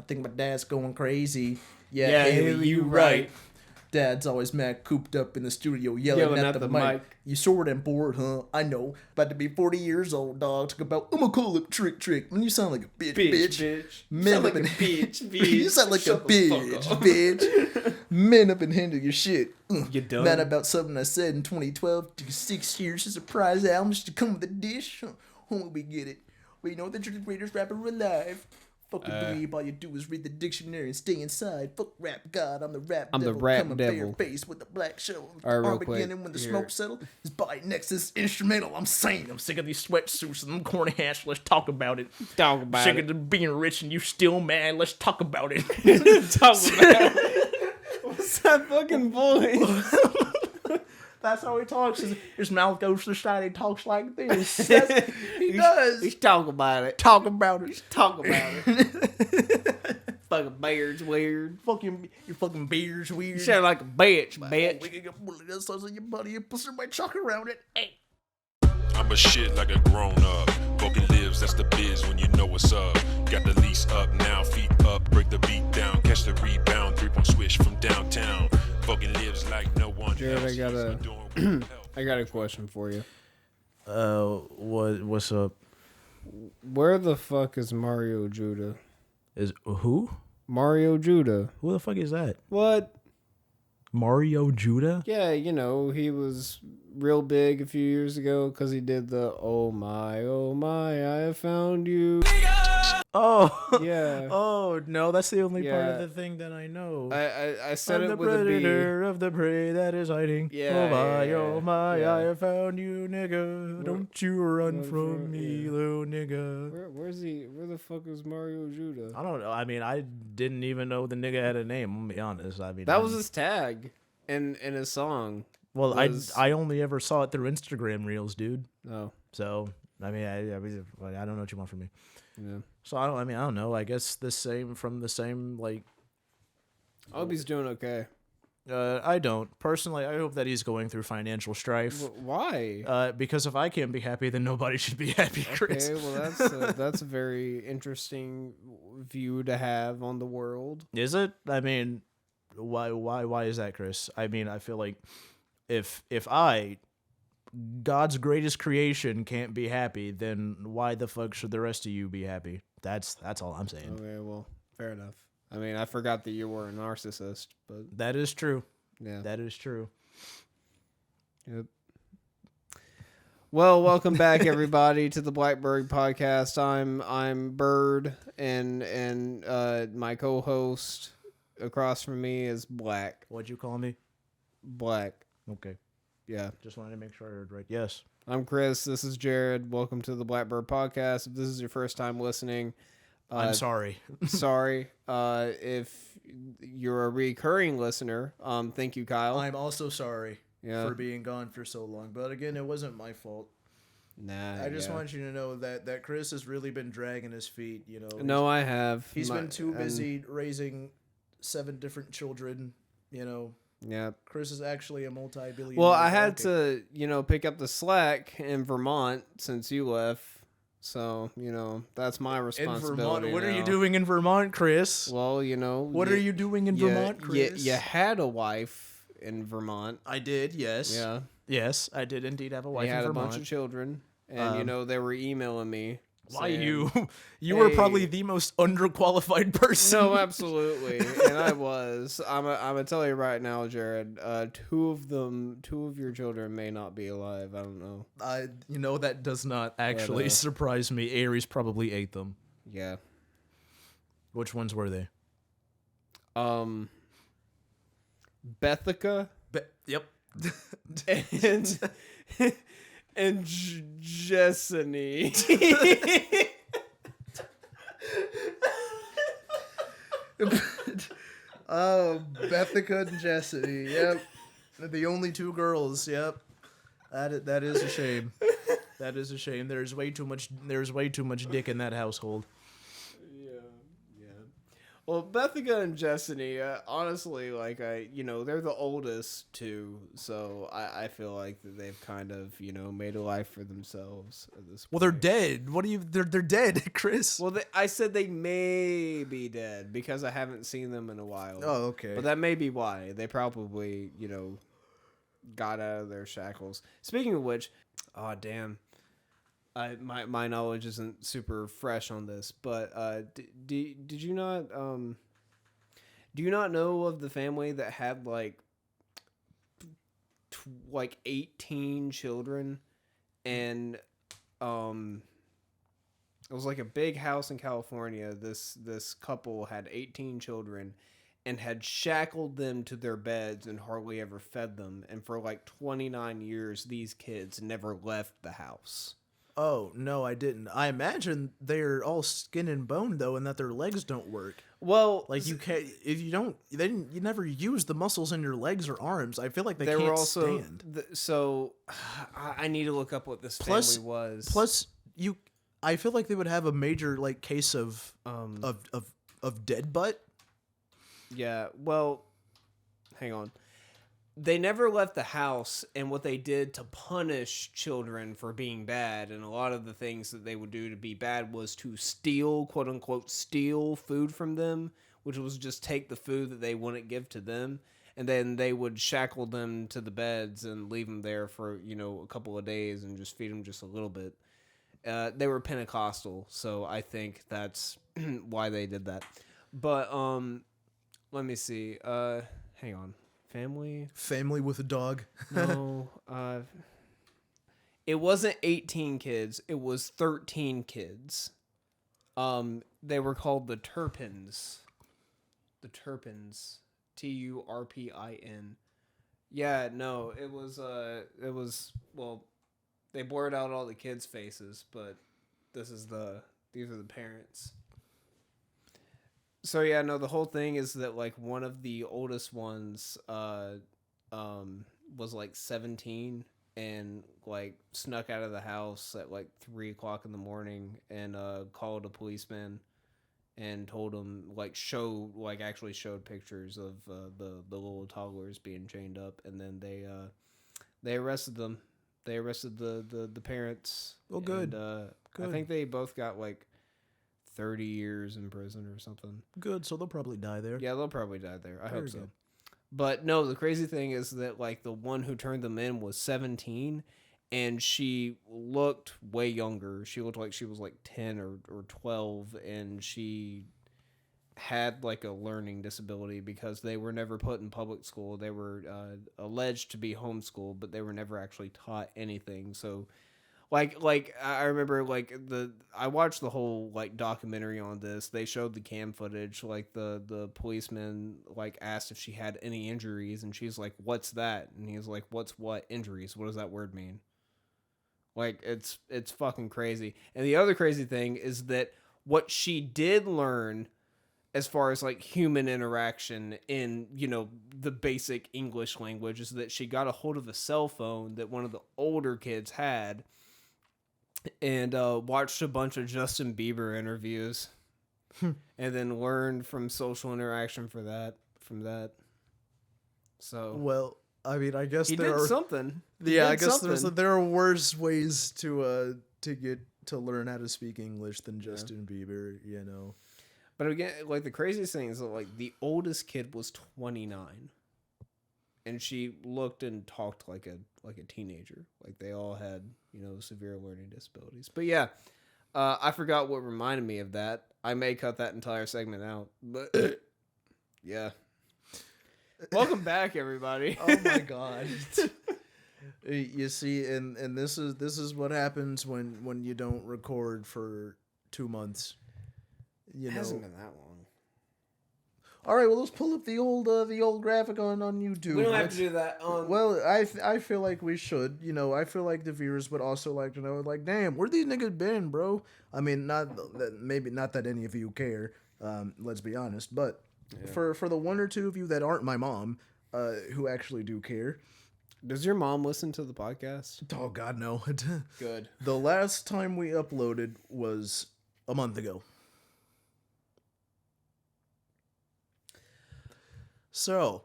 think my dad's going crazy. Yeah, Haley, you right. Dad's always mad, cooped up in the studio, yelling at the mic. You sort and bored, huh? I know. About to be 40 years old, dog. Talk about, I'ma call it trick. Man, you sound like a bitch. You sound like a bitch. You sound like a bitch. Man up and handle your shit. You done? Mad about something I said in 2012. Took 6 years to surprise album just to come with a dish. Homie, we get it. We know that you're the greatest rapper alive. Fuck the believe, all you do is read the dictionary and stay inside. Fuck rap god, I'm the rap devil. the rap Coming devil. bare face with the black show. All right, real beginning quick. when the Here. smoke settle. His body next is instrumental. I'm saying I'm sick of these sweatsuits and them corny hats. Let's talk about it. Talk about Sick it. of being rich and you still mad. Let's talk about it. Talk about it. What's that fucking voice? That's how he talks. His mouth goes to the side. He talks like this. He does. He's talking about it. Talk about it. Talk about it. Fucking beard's weird. Your fucking beard's weird. You sound like a bitch, We bitch. can get bullied. That's also your buddy. You put somebody chalk around it. Hey. I'm a shit like a grown up. Fucking lives, that's the biz when you know what's up. Got the lease up now, feet up, break the beat down, catch the rebound, 3-point switch from downtown. Fucking lives like no one Jared, else. I got a question for you. What's up? Where the fuck is Mario Judah? Is who? Mario Judah. Who the fuck is that? What? Mario Judah? Yeah, you know, he was real big a few years ago because he did the oh my, I have found you. Oh. Yeah. Oh, no, that's the only part Yeah. of the thing that I know. I said I'm it the with a B. predator of the prey that is hiding. Yeah, Oh my, yeah. I have found you, nigga. Don't you run Run from from- me, yeah. little nigga. Where's he? Where the fuck is Mario Judah? I don't know. I mean, I didn't even know the nigga had a name. I'm gonna be honest. I mean, That was his tag in his song. well. was- I only ever saw it through Instagram reels, dude. Oh, So I mean, I don't know what you want from me. yeah. So I don't know. I guess the same like. I hope he's doing okay. I don't personally. I hope that he's going through financial strife. Why? Because if I can't be happy, then nobody should be happy, Chris. Okay, well that's a very interesting view to have on the world. Is it? I mean, why is that, Chris? I mean, I feel like if I, God's greatest creation, can't be happy, then why the fuck should the rest of you be happy? That's all I'm saying. Okay, well, fair enough. I mean, I forgot that you were a narcissist, but That is true. yeah. That is true. Yep. Well, welcome back everybody to the Blackbird podcast. I'm Bird and my co-host across from me is Black. What'd you call me? Black. Okay. Yeah. Just wanted to make sure I heard right. Yes. I'm Chris. This is Jared. Welcome to the Blackbird podcast. If this is your first time listening, I'm sorry. sorry. If you're a recurring listener, thank you, Kyle. I'm also sorry Yeah. for being gone for so long. But again, it wasn't my fault. Nah. I just yeah. want you to know that Chris has really been dragging his feet, you know. No, I have. He's been too and- busy raising 7 different children, you know. Yeah. Chris is actually a multi-billionaire. Well, I had donkey. to, pick up the slack in Vermont since you left. So, that's my In responsibility. Vermont. What are you now. doing in Vermont, Chris? Well, What are you doing in Vermont, Chris? You had a wife in Vermont. I did, yes. Yeah. Yes, I did indeed have a wife You had in a Vermont. bunch of children. And, they were emailing me. Why saying- you were Hey. probably the most underqualified person. No, absolutely. And I was. I'm gonna tell you right now, Jared, two of your children may not be alive. I don't know. That does not actually surprise me. Aries probably ate them. Yeah. Which ones were they? Bethica Yep. and Jessany. Oh, Bethica and Jessity. Yep. The only 2 girls. Yep. That is a shame. That is a shame. There's way too much dick in that household. Yeah. Well, Bethica and Jessany, honestly, like they're the oldest too, so I feel like that they've kind of, made a life for themselves at this point. Well, they're dead. What do you? They're dead, Chris. Well, I said they may be dead because I haven't seen them in a while. Oh, okay. But that may be why they probably, got out of their shackles. Speaking of which, oh damn. My knowledge isn't super fresh on this, but did you not do you not know of the family that had like 18 children, and it was like a big house in California. This couple had 18 children and had shackled them to their beds and hardly ever fed them, and for like 29 years these kids never left the house. Oh, no, I didn't. I imagine they're all skin and bone, though, and that their legs don't work. Well, like, you can't, if you don't, you never use the muscles in your legs or arms. I feel like they can't stand. So, I need to look up what this family was. Plus, I feel like they would have a major, like, case of dead butt. Yeah, well, hang on. They never left the house, and what they did to punish children for being bad, and a lot of the things that they would do to be bad was to steal, quote unquote, steal food from them, which was just take the food that they wouldn't give to them, and then they would shackle them to the beds and leave them there for, a couple of days and just feed them just a little bit. They were Pentecostal, so I think that's why they did that. But, let me see. Hang on. Family with a dog. No, it wasn't 18 kids. It was 13 kids. They were called the Turpins. The Turpins. Turpin. Yeah, no, it was, well, they blurred out all the kids' faces, but these are the parents. So yeah, no, the whole thing is that like one of the oldest ones was like 17 and like snuck out of the house at like 3:00 in the morning and called a policeman and told him actually showed pictures of the little toddlers being chained up, and then they arrested them. They arrested the parents. Oh, good. Good. I think they both got like 30 years in prison or something. Good, so they'll probably die there. Yeah, they'll probably die there. I hope so. Good. But no, the crazy thing is that like the one who turned them in was 17, and she looked way younger. She looked like she was like 10 or 12, and she had like a learning disability because they were never put in public school. They were alleged to be homeschooled, but they were never actually taught anything. So Like I remember I watched the whole like documentary on this. They showed the cam footage. Like the policeman like asked if she had any injuries, and she's like, "What's that?" And he's like, "What's what? Injuries? What does that word mean?" Like it's fucking crazy. And the other crazy thing is that what she did learn as far as like human interaction in, the basic English language is that she got a hold of a cell phone that one of the older kids had, and watched a bunch of Justin Bieber interviews and then learned from social interaction from that. So, well, I mean, I guess he did something. Yeah, I guess there are worse ways to learn how to speak English than Justin Bieber, But again, like the craziest thing is that like the oldest kid was 29. And she looked and talked like a teenager. Like they all had, severe learning disabilities. But yeah, I forgot what reminded me of that. I may cut that entire segment out. But yeah. Welcome back, everybody. Oh my god. You see, and this is what happens when you don't record for 2 months. It hasn't been that long. All right, well, let's pull up the old graphic on YouTube. We don't have to do that. Well, I feel like we should. I feel like the viewers would also like to know, like, damn, where these niggas been, bro? I mean, not that any of you care. Let's be honest, but for the one or two of you that aren't my mom, who actually do care. Does your mom listen to the podcast? Oh God, no. Good. The last time we uploaded was a month ago. So,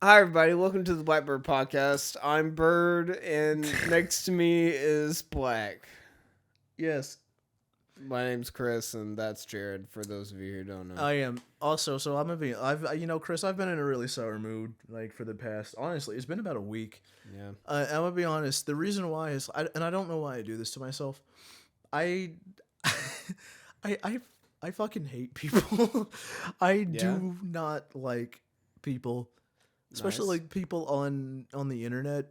hi everybody, welcome to the Blackbird Podcast. I'm Bird, and next to me is Black. yes. My name's Chris, and that's Jared, for those of you who don't know. I am. Also, so Chris, I've been in a really sour mood, like, for the past, honestly, it's been about a week. Yeah. I'm gonna be honest, the reason why is, and I don't know why I do this to myself, I fucking hate people. I do not like people, especially like people on the internet.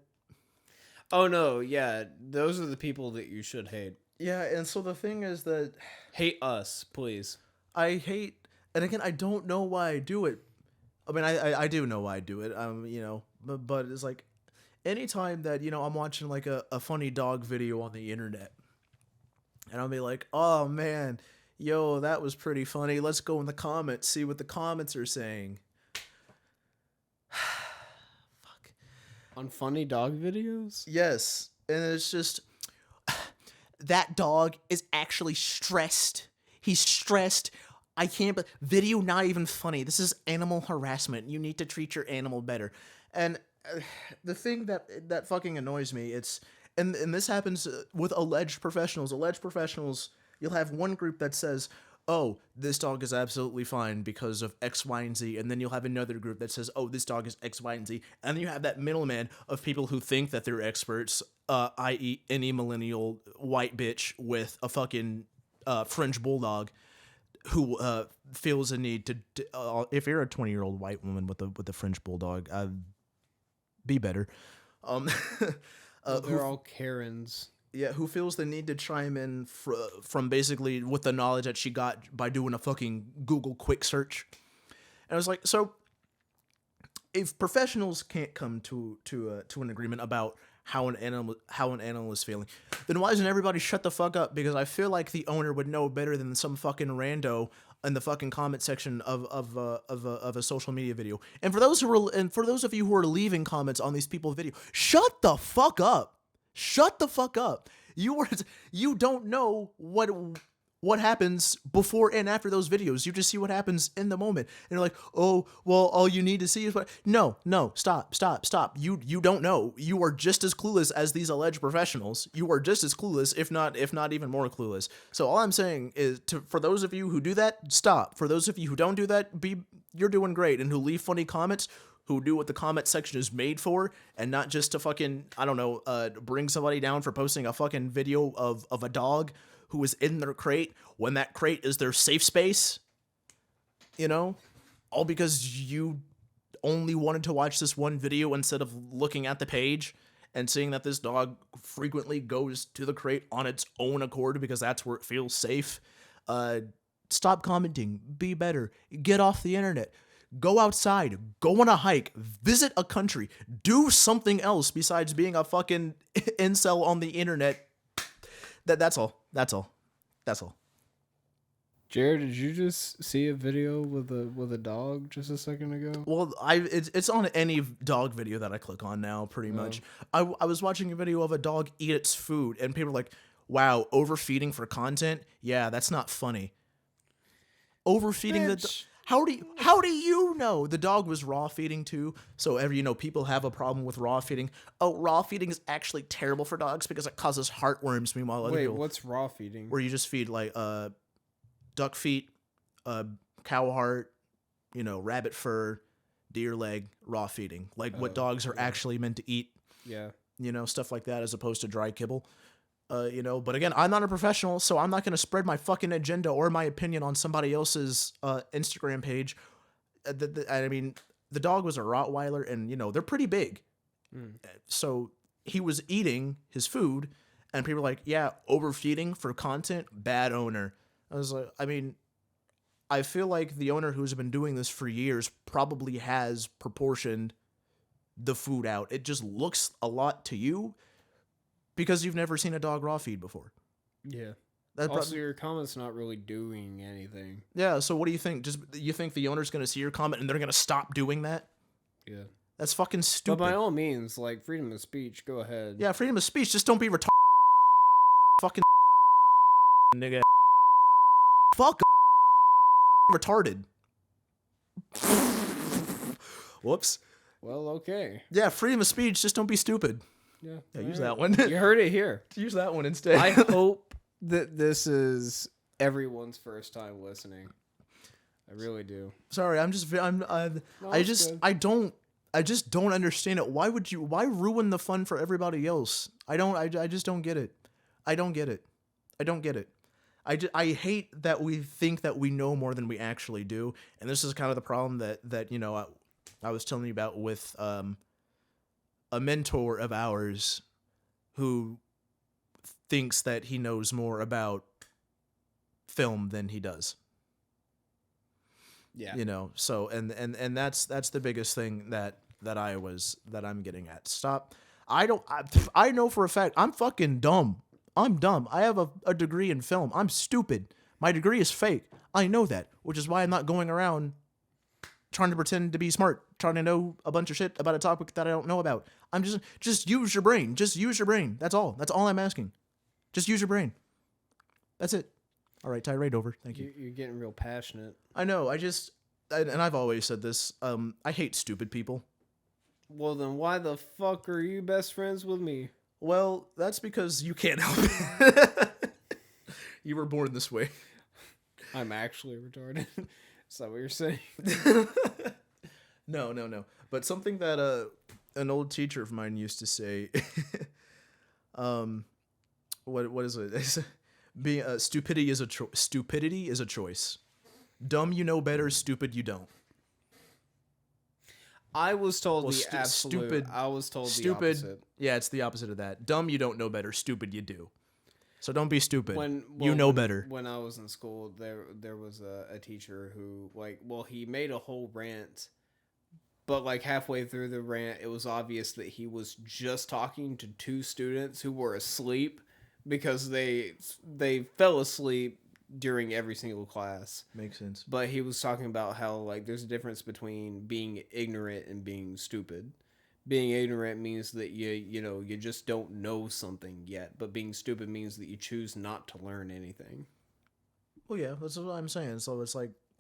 Oh no, yeah, those are the people that you should hate. Yeah, and so the thing is that hate us, please. I hate, and again, I don't know why I do it. I mean, I do know why I do it. But it's like anytime that I'm watching like a funny dog video on the internet, and I'll be like, oh man, yo, that was pretty funny. Let's go in the comments, see what the comments are saying. Fuck. On funny dog videos? Yes, and it's just, that dog is actually stressed. He's stressed. I can't, but video not even funny. This is animal harassment. You need to treat your animal better. And the thing that fucking annoys me, and this happens with alleged professionals. Alleged professionals, you'll have one group that says, oh, this dog is absolutely fine because of X, Y, and Z. And then you'll have another group that says, oh, this dog is X, Y, and Z. And then you have that middleman of people who think that they're experts, i.e. any millennial white bitch with a fucking French bulldog who feels a need to if you're a 20-year-old white woman with a French bulldog, be better. They're all Karens. Yeah, who feels the need to chime in from basically with the knowledge that she got by doing a fucking Google quick search. And I was like, so if professionals can't come to an agreement about how an animal is feeling, then why doesn't everybody shut the fuck up? Because I feel like the owner would know better than some fucking rando in the fucking comment section of a social media video. And for those of you who are leaving comments on these people's video, shut the fuck up. Shut the fuck up. You don't know what happens before and after those videos. You just see what happens in the moment. And you're like, oh, well, all you need to see is what... No, stop. You don't know. You are just as clueless as these alleged professionals. You are just as clueless, if not even more clueless. So all I'm saying is, for those of you who do that, stop. For those of you who don't do that, you're doing great. And who leave funny comments, who do what the comment section is made for, and not just to fucking, I don't know, bring somebody down for posting a fucking video of a dog who is in their crate when that crate is their safe space, all because you only wanted to watch this one video instead of looking at the page and seeing that this dog frequently goes to the crate on its own accord because that's where it feels safe. Stop commenting. Be better. Get off the internet. Go outside, go on a hike, visit a country, do something else besides being a fucking incel on the internet. That's all. Jared, did you just see a video with a dog just a second ago? Well, it's on any dog video that I click on now, pretty much. I was watching a video of a dog eat its food, and people are like, wow, overfeeding for content? Yeah, that's not funny. Overfeeding How do you know the dog was raw feeding too? So people have a problem with raw feeding. Oh, raw feeding is actually terrible for dogs because it causes heartworms. Meanwhile, what's raw feeding? Where you just feed like duck feet, cow heart, rabbit fur, deer leg, raw feeding, like what dogs are actually meant to eat. Yeah. Stuff like that as opposed to dry kibble. But again, I'm not a professional, so I'm not going to spread my fucking agenda or my opinion on somebody else's Instagram page. I mean, the dog was a Rottweiler, and, they're pretty big. So he was eating his food, and people were like, yeah, overfeeding for content, bad owner. I was like, I mean, I feel like the owner who's been doing this for years probably has proportioned the food out. It just looks a lot to you because you've never seen a dog raw feed before. Yeah. Also, your comment's not really doing anything. Yeah, so what do you think? You think the owner's going to see your comment and they're going to stop doing that? Yeah. That's fucking stupid. But by all means, like, freedom of speech, go ahead. Yeah, freedom of speech. Just don't be retarded. Fucking nigga. Fuck. retarded. Whoops. Well, okay. Yeah, freedom of speech. Just don't be stupid. Yeah, use that one. You heard it here. Use that one instead. I hope that this is everyone's first time listening. I really do. Sorry, I just don't understand it. Why ruin the fun for everybody else? I just don't get it. I don't get it. I hate that we think that we know more than we actually do. And this is kind of the problem that you know, I was telling you about with a mentor of ours who thinks that he knows more about film than he does. Yeah. You know, so and that's the biggest thing that I'm getting at. Stop. I know for a fact I'm fucking dumb. I'm dumb. I have a degree in film. I'm stupid. My degree is fake. I know that, which is why I'm not going around trying to pretend to be smart, trying to know a bunch of shit about a topic that I don't know about. I'm just use your brain. Just use your brain. That's all. That's all I'm asking. Just use your brain. That's it. All right, tirade over. Thank you. You're getting real passionate. I know. And I've always said this. I hate stupid people. Well, then why the fuck are you best friends with me? Well, that's because you can't help it. You were born this way. I'm actually retarded. Is that what you're saying? No. But something that an old teacher of mine used to say. What is it? Stupidity is a choice. Dumb you know better, stupid you don't. I was told the absolute. Stupid. I was told the opposite. Yeah, it's the opposite of that. Dumb you don't know better, stupid you do. So don't be stupid. You know better. When I was in school, there was a teacher who he made a whole rant, but halfway through the rant, it was obvious that he was just talking to two students who were asleep because they fell asleep during every single class. Makes sense. But he was talking about how there's a difference between being ignorant and being stupid. Being ignorant means that you just don't know something yet, but being stupid means that you choose not to learn anything. Well, yeah, that's what I'm saying. So it's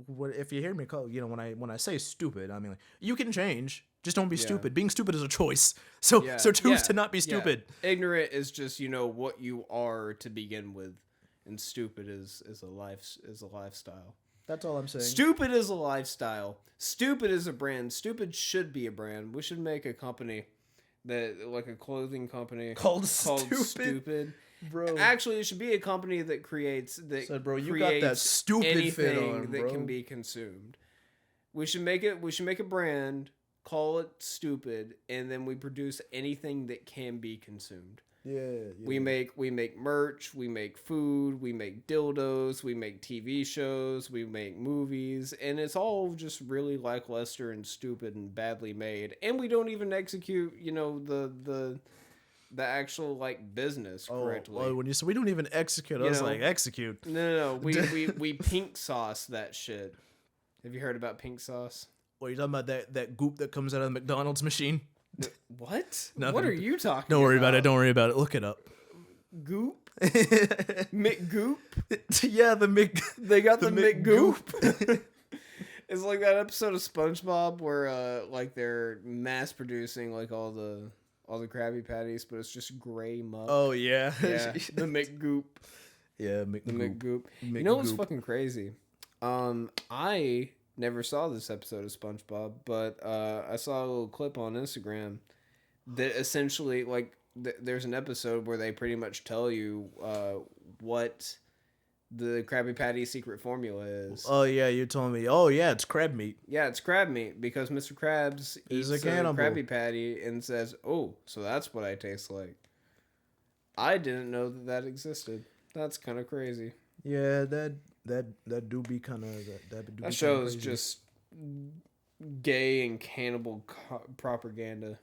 what if you hear me call? When I say stupid, I mean you can change. Just don't be stupid. Being stupid is a choice. So choose to not be stupid. Yeah. Ignorant is just what you are to begin with. And stupid is a lifestyle. That's all I'm saying. Stupid is a lifestyle. Stupid is a brand. Stupid should be a brand. We should make a company a clothing company called Stupid. Bro. Actually, it should be a company that creates you got that stupid anything fit on, that can be consumed. We should make a brand, call it Stupid, and then we produce anything that can be consumed. Yeah. We make merch, we make food, we make dildos, we make TV shows, we make movies, and it's all just really lackluster and stupid and badly made. And we don't even execute, the actual business correctly. Oh, when you say we don't even execute, I was execute. No. We pink sauce that shit. Have you heard about pink sauce? What, you're talking about that goop that comes out of the McDonald's machine? What? Nothing. What are you talking about? Don't worry about it. Look it up. Goop? McGoop? Yeah, they got the McGoop. It's like that episode of SpongeBob where they're mass producing all the Krabby Patties, but it's just gray muck. Oh yeah. Yeah. The McGoop. Yeah, the McGoop. You know what's fucking crazy? I never saw this episode of SpongeBob, but I saw a little clip on Instagram that essentially, there's an episode where they pretty much tell you what the Krabby Patty secret formula is. Oh, yeah, you told me. Oh, yeah, it's crab meat. Yeah, it's crab meat, because Mr. Krabs eats a Krabby Patty and says, oh, so that's what I taste like. I didn't know that existed. That's kind of crazy. Yeah, that do be kind of that show is just gay and cannibal propaganda,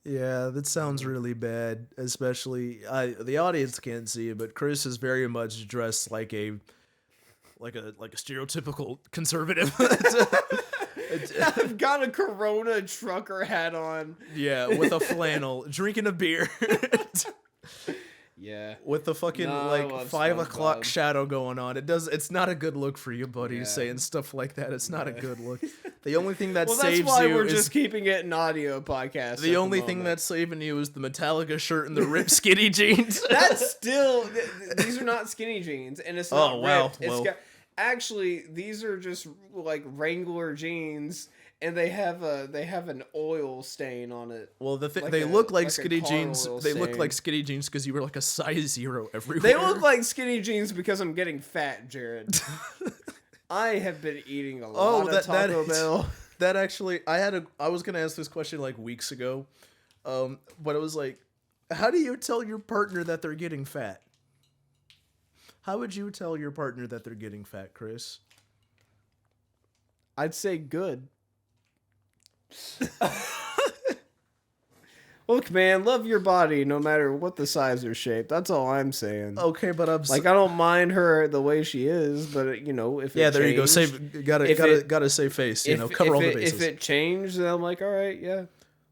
Yeah, that sounds really bad. Especially, the audience can't see it, but Chris is very much dressed like a stereotypical conservative. I've got a Corona trucker hat on. Yeah, with a flannel, drinking a beer. Yeah. With the fucking 5 o'clock shadow going on. It's not a good look for you, buddy, saying stuff like that. It's not a good look. The only thing that saves you that's why we're just keeping it an audio podcast. The only thing that's saving you is the Metallica shirt and the ripped skinny jeans. That's still these are not skinny jeans, and it's not ripped. Actually, these are just like Wrangler jeans. And they have an oil stain on it. Well, they look like skinny jeans. They look like skinny jeans because you were like a size 0 everywhere. They look like skinny jeans because I'm getting fat, Jared. I have been eating a lot of Taco Bell. That actually, I was gonna ask this question like weeks ago, but it was like, how do you tell your partner that they're getting fat? How would you tell your partner that they're getting fat, Chris? I'd say good. Look, man, love your body no matter what the size or shape. That's all I'm saying. Okay, but I'm like I don't mind her the way she is, but you know, if there you go. Gotta save face. Cover all the bases. If it changed, then I'm like, all right, yeah.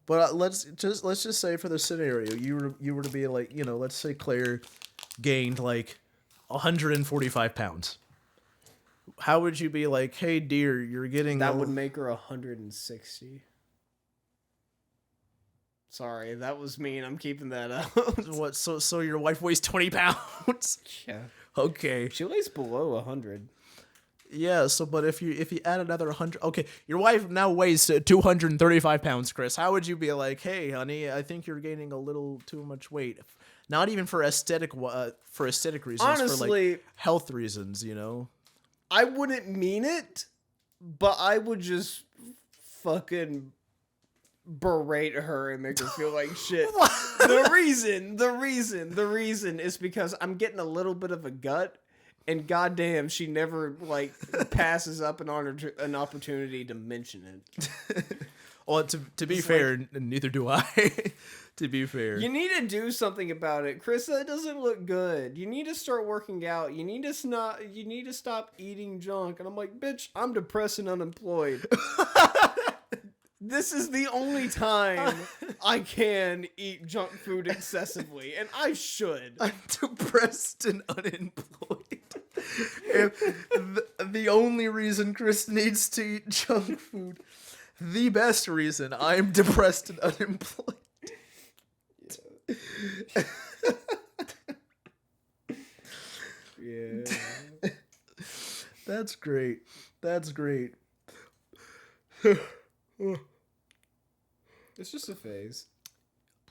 But let's just say for the scenario, you were to be like, let's say Claire gained like 145 pounds. How would you be like, hey, dear, you're getting... That would make her 160. Sorry, that was mean. I'm keeping that out. What? So your wife weighs 20 pounds? Yeah. Okay. She weighs below 100. Yeah, but if you add another 100... Okay, your wife now weighs 235 pounds, Chris. How would you be like, hey, honey, I think you're gaining a little too much weight? Not even for aesthetic reasons. Honestly... For like health reasons, I wouldn't mean it, but I would just fucking berate her and make her feel like shit. The reason is because I'm getting a little bit of a gut, and goddamn, she never like passes up an opportunity to mention it. Well, to be fair, neither do I. To be fair, you need to do something about it, Chris. That doesn't look good. You need to start working out. You need to stop eating junk. And I'm like, bitch, I'm depressed and unemployed. This is the only time I can eat junk food excessively, and I should. I'm depressed and unemployed. The only reason Chris needs to eat junk food, the best reason, I'm depressed and unemployed. Yeah. That's great. It's just a phase.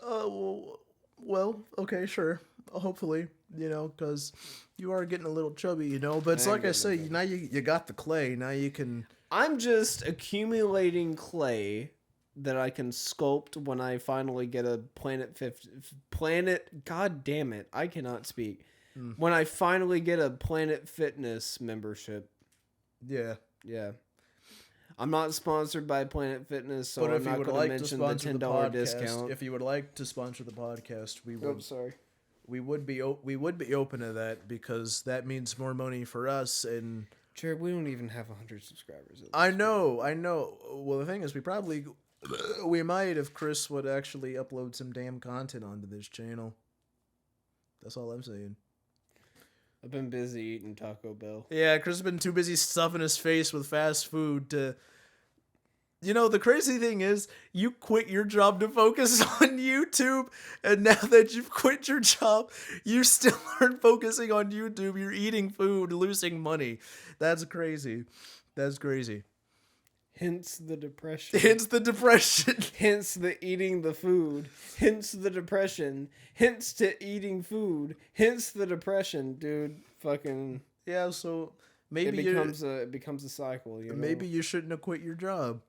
Well, okay, sure. Hopefully, because you are getting a little chubby, but it's like I say, now you got the clay. Now you can... I'm just accumulating clay that I can sculpt when I finally get a God damn it, I cannot speak. When I finally get a Planet Fitness membership. Yeah. I'm not sponsored by Planet Fitness, so I'm not going to mention the $10 discount. If you would like to sponsor the podcast, we would. Oh, sorry. We would be open to that because that means more money for us. And Jared, we don't even have 100 subscribers. I know. Well, the thing is, we might if Chris would actually upload some damn content onto this channel. That's all I'm saying. I've been busy eating Taco Bell. Yeah, Chris has been too busy stuffing his face with fast food to... the crazy thing is, you quit your job to focus on YouTube, and now that you've quit your job, you still aren't focusing on YouTube. You're eating food, losing money. That's crazy. Hence the depression. Hence the eating the food. Hence the depression. Hence to eating food. Hence the depression, dude. Fucking... Yeah, so maybe it becomes a cycle, Maybe you shouldn't have quit your job.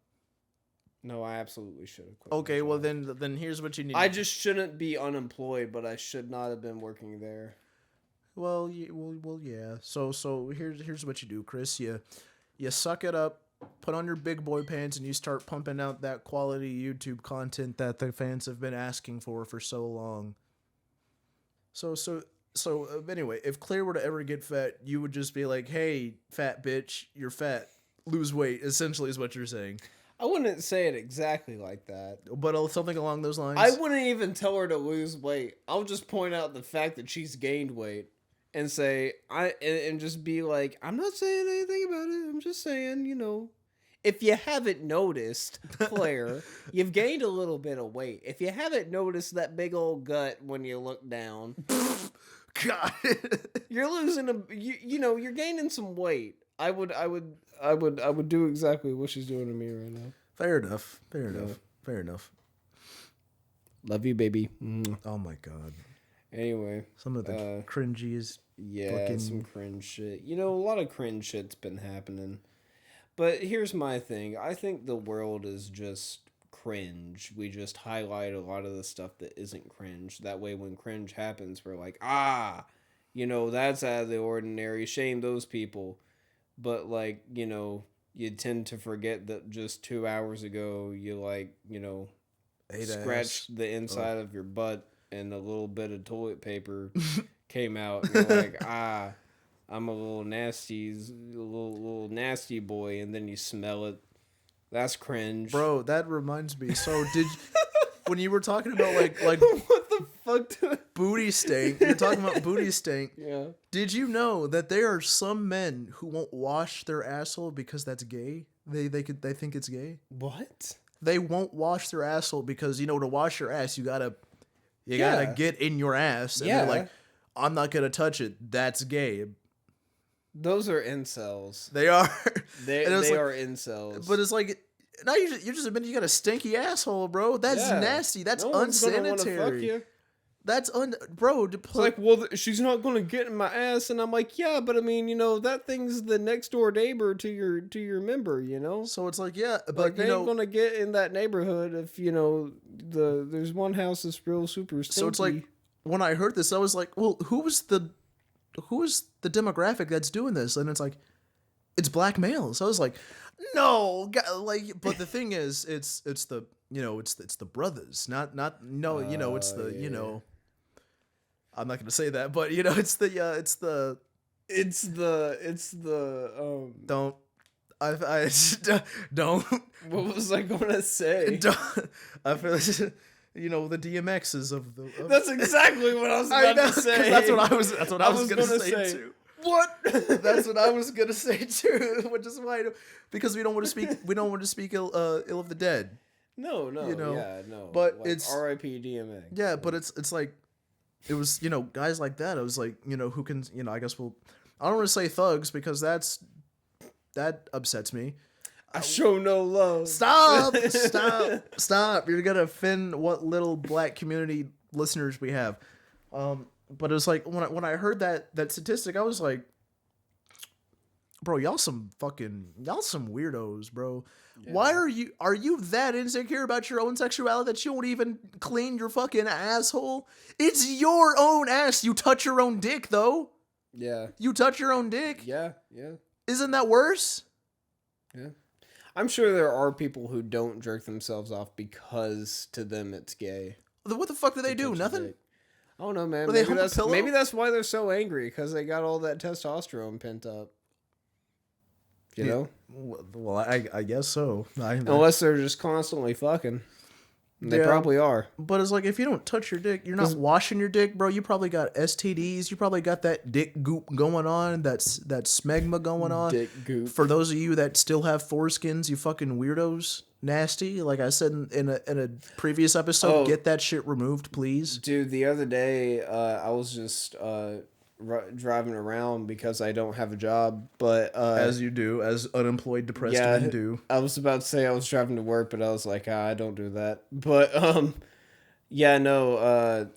No, I absolutely should have quit. Okay, well then here's what you need. I just shouldn't be unemployed, but I should not have been working there. Well, yeah. So here's what you do, Chris. You suck it up, put on your big boy pants, and you start pumping out that quality YouTube content that the fans have been asking for so long. So anyway, if Claire were to ever get fat, you would just be like, "Hey, fat bitch, you're fat. Lose weight." Essentially, is what you're saying. I wouldn't say it exactly like that. But something along those lines. I wouldn't even tell her to lose weight. I'll just point out the fact that she's gained weight and say, and just be like, I'm not saying anything about it. I'm just saying, you know, if you haven't noticed, Claire, you've gained a little bit of weight. If you haven't noticed that big old gut when you look down, God, you're losing you know, you're gaining some weight. I would do exactly what she's doing to me right now. Fair enough. Love you, baby. Oh my God. Anyway, some of the cringiest. Yeah, some cringe shit. You know, a lot of cringe shit's been happening. But here's my thing. I think the world is just cringe. We just highlight a lot of the stuff that isn't cringe. That way when cringe happens, we're like, you know, that's out of the ordinary. Shame those people. But, like, you know, you tend to forget that just 2 hours ago, you, like, you know, scratched the inside of your butt and a little bit of toilet paper came out. And you're like, I'm a little nasty boy. And then you smell it. That's cringe. Bro, that reminds me. So, when you were talking about, like what the fuck? Booty stink. You're talking about booty stink. Yeah. Did you know that there are some men who won't wash their asshole because that's gay? They think it's gay. What? They won't wash their asshole because, you know, to wash your ass, you gotta get in your ass. And they're like, I'm not gonna touch it. That's gay. Those are incels. They are. They are incels. But it's like, now you're just admitting you got a stinky asshole, bro. That's nasty. That's unsanitary. That's bro. It's like, well, she's not gonna get in my ass, and I'm like, yeah, but I mean, you know, that thing's the next door neighbor to your member, you know. So it's like, yeah, but like, they ain't gonna get in that neighborhood if, you know, there's one house that's real super stinky. So it's like, when I heard this, I was like, well, who is the demographic that's doing this? And it's like, it's black males. I was like, no, like, but the thing is, it's the, you know, it's the brothers, not you know, it's the, you know, I'm not gonna say that, but you know, don't. Don't. What was I gonna say? I feel, you know, the DMXs of the. That's exactly what I was about to say. That's what I was gonna say too. What? That's what I was gonna say too. Which is why, because we don't want to speak ill of the dead. No, you know, yeah, no. But like, it's R.I.P. DMX. Yeah, but it's like, it was, you know, guys like that. I was like, you know, who can, you know, I guess I don't want to say thugs because that upsets me. I show no love. Stop! You're gonna offend what little black community listeners we have. But it was like, when I heard that statistic, I was like, bro, y'all some weirdos, bro. Yeah. Why are you that insecure about your own sexuality that you won't even clean your fucking asshole? It's your own ass. You touch your own dick, though. Yeah. You touch your own dick. Yeah. Isn't that worse? Yeah. I'm sure there are people who don't jerk themselves off because to them it's gay. What the fuck do they do? Nothing? I don't know, man. Maybe that's why they're so angry, because they got all that testosterone pent up. You know? Well, I guess so. Unless they're just constantly fucking. They probably are. But it's like, if you don't touch your dick, you're not washing your dick, bro. You probably got STDs. You probably got that dick goop going on. That smegma going on. Dick goop. For those of you that still have foreskins, you fucking weirdos. Nasty. Like I said in a previous episode, get that shit removed, please. Dude, the other day, I was just driving around because I don't have a job, but as you do, as unemployed, depressed men do. I was about to say I was driving to work, but I was like, I don't do that. But I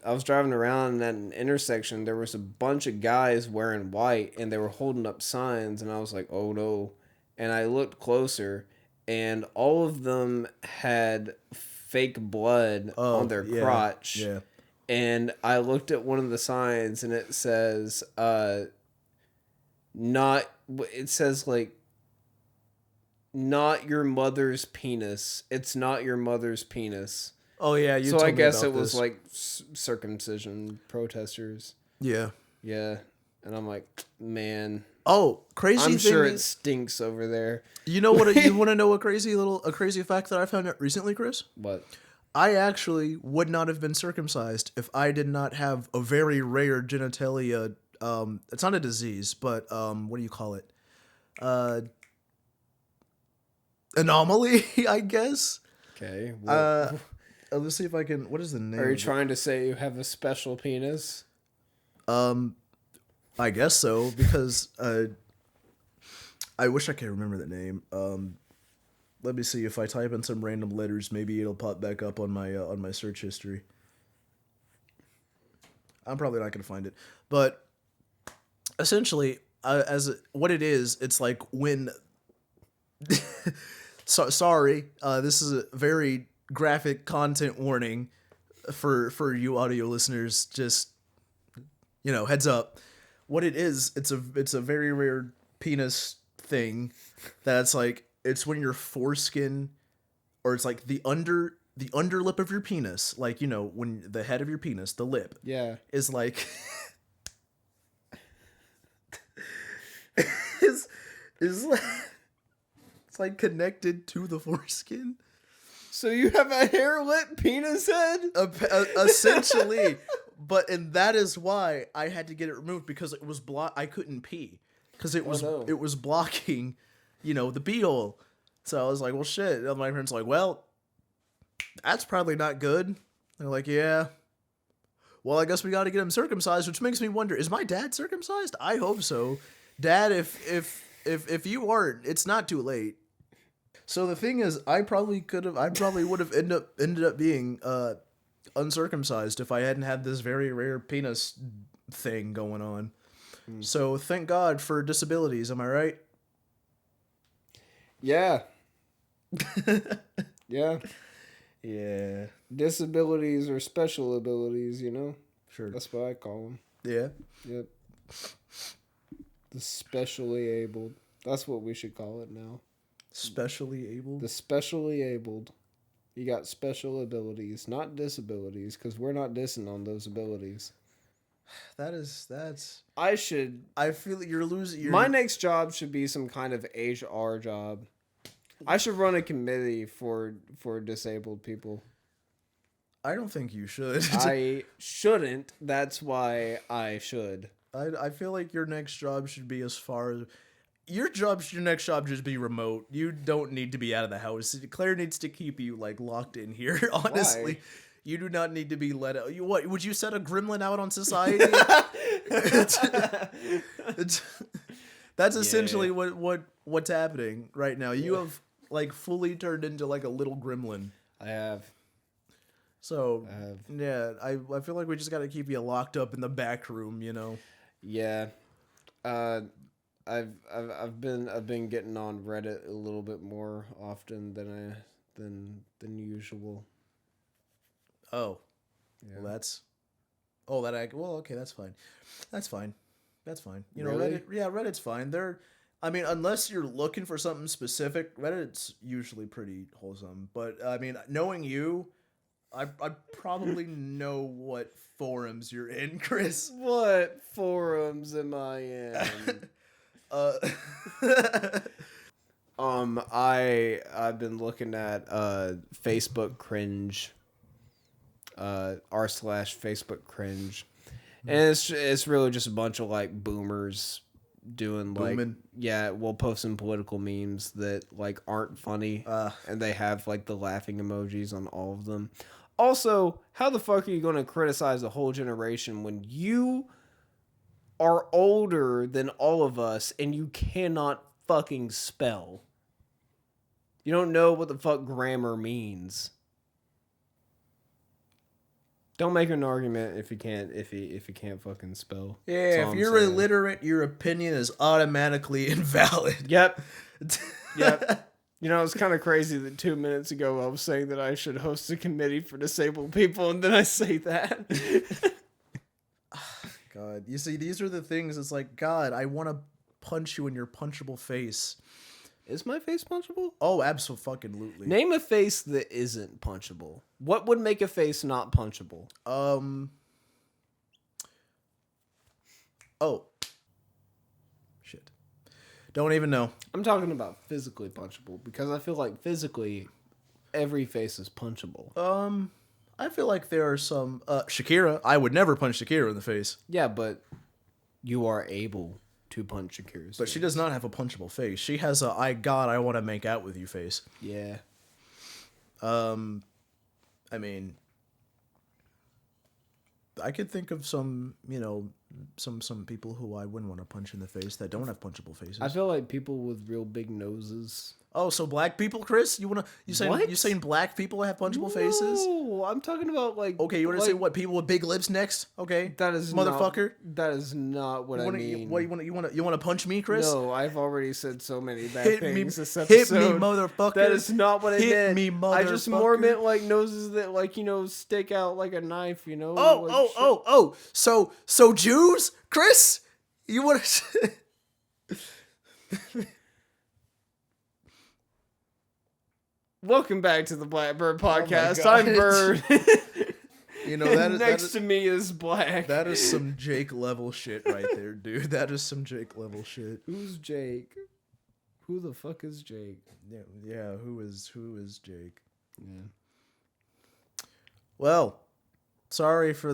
was driving around at an intersection. There was a bunch of guys wearing white, and they were holding up signs, and I was like, oh no. And I looked closer, and all of them had fake blood on their crotch. Yeah. And I looked at one of the signs, and it says, not your mother's penis. It's not your mother's penis. Oh, yeah. You so I guess it was like circumcision protesters. Yeah. Yeah. And I'm like, man. Oh, crazy I'm thing sure is, it stinks over there. You know what? You want to know a crazy fact that I found out recently, Chris? What? I actually would not have been circumcised if I did not have a very rare genitalia. It's not a disease, but what do you call it? Anomaly, I guess. Okay. Let's see if I can. What is the name? Are you trying to say you have a special penis? I guess so, because I wish I could remember the name. Let me see, if I type in some random letters, maybe it'll pop back up on my search history. I'm probably not gonna find it, but essentially, what it is, it's like when. Sorry, this is a very graphic content warning for you audio listeners. Just heads up. What it is, it's a very rare penis thing that's like, it's when your foreskin, or it's like the underlip of your penis, like when the head of your penis, the lip, is like is like, it's like connected to the foreskin. So you have a hair lip penis head? Essentially. And that is why I had to get it removed, because it was I couldn't pee because it was blocking, the beehole. So I was like, well, shit. And my friend's like, well, that's probably not good. They're like, yeah. Well, I guess we got to get him circumcised, which makes me wonder, is my dad circumcised? I hope so. Dad, if you aren't, it's not too late. So the thing is, I probably would have ended up being uncircumcised if I hadn't had this very rare penis thing going on. So thank God for disabilities, am I right? Yeah. Yeah. Yeah. Disabilities or special abilities, Sure. That's what I call them. Yeah. Yep. The specially abled. That's what we should call it now. Specially able? The specially abled. You got special abilities, not disabilities, because we're not dissing on those abilities. I feel like you're losing. My next job should be some kind of HR job. I should run a committee for disabled people. I don't think you should. I shouldn't. That's why I should. I feel like your next job should be as far as... Your next job just be remote. You don't need to be out of the house. Claire needs to keep you locked in here. Honestly, why? You do not need to be let out. What would you set a gremlin out on society? That's essentially what's happening right now. You have fully turned into a little gremlin. I have. So yeah, I feel like we just got to keep you locked up in the back room. Yeah. I've been getting on Reddit a little bit more often than usual. Oh, yeah. Well, okay, that's fine. That's fine. Really? Reddit. Yeah, Reddit's fine. Unless you're looking for something specific, Reddit's usually pretty wholesome. But knowing you, I probably know what forums you're in, Chris. What forums am I in? I've been looking at Facebook cringe, r/Facebook cringe, and it's really just a bunch of boomers doing posting political memes that aren't funny, and they have the laughing emojis on all of them. Also, how the fuck are you going to criticize a whole generation when you are older than all of us and you cannot fucking spell? You don't know what the fuck grammar means. Don't make an argument if you can't fucking spell. Yeah, if you're illiterate, your opinion is automatically invalid. Yep. It's kind of crazy that 2 minutes ago I was saying that I should host a committee for disabled people, and then I say that. God, you see, these are the things. It's like, God, I want to punch you in your punchable face. Is my face punchable? Oh, absolutely. Name a face that isn't punchable. What would make a face not punchable? Oh, Don't even know. I'm talking about physically punchable because I feel like physically every face is punchable. I feel like there are some... Shakira. I would never punch Shakira in the face. Yeah, but you are able to punch Shakira's But face. she does not have a punchable face. She has a, I want to make out with you face. Yeah. I mean... I could think of some, some people who I wouldn't want to punch in the face that don't have punchable faces. I feel like people with real big noses. Oh, so black people, Chris? You saying black people have punchable faces? No, I'm talking about like. Okay, you want to say what, people with big lips next? Okay, that is motherfucker. That is not what I mean. What you want to punch me, Chris? No, I've already said so many bad things this episode. Hit me, motherfucker. That is not what I meant. Hit me, motherfucker. I just more meant like noses that stick out like a knife. Oh. So Jews, Chris, you want to? Welcome back to the Blackbird Podcast. Oh I'm Bird. Next to me is Black. That is some Jake level shit right there, dude. That is some Jake level shit. Who's Jake? Who the fuck is Jake? Yeah. Who is Jake? Yeah. Well, sorry for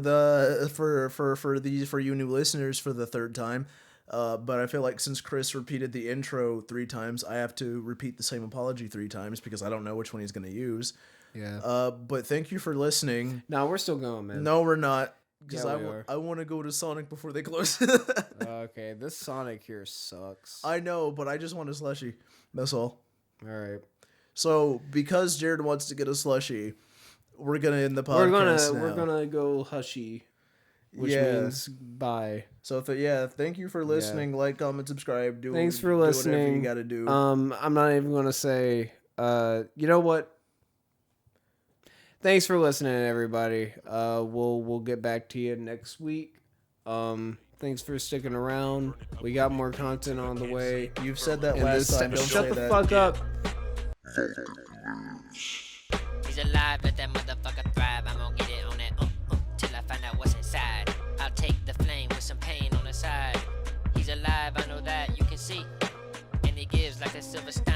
you new listeners for the third time. But I feel like since Chris repeated the intro 3 times, I have to repeat the same apology 3 times because I don't know which one he's going to use. Yeah. But thank you for listening. No, we're still going, man. No, we're not. Because yeah, I want to go to Sonic before they close. Okay, this Sonic here sucks. I know, but I just want a slushie. That's all. All right. So, because Jared wants to get a slushie, we're going to end the podcast We're gonna go hushy. Which means bye. So thank you for listening. Yeah. Like, comment, subscribe. Thanks for listening. Do whatever you gotta do. I'm not even gonna say. You know what? Thanks for listening, everybody. We'll get back to you next week. Thanks for sticking around. We got more content on the way. You've said that last time. Don't shut say the that. fuck up. He's alive, let that motherfucker thrive. I'm gonna get it on that till I find out what's inside. I'll take the flame with some pain on the side. He's alive, I know that, you can see. And he gives like a silver stein.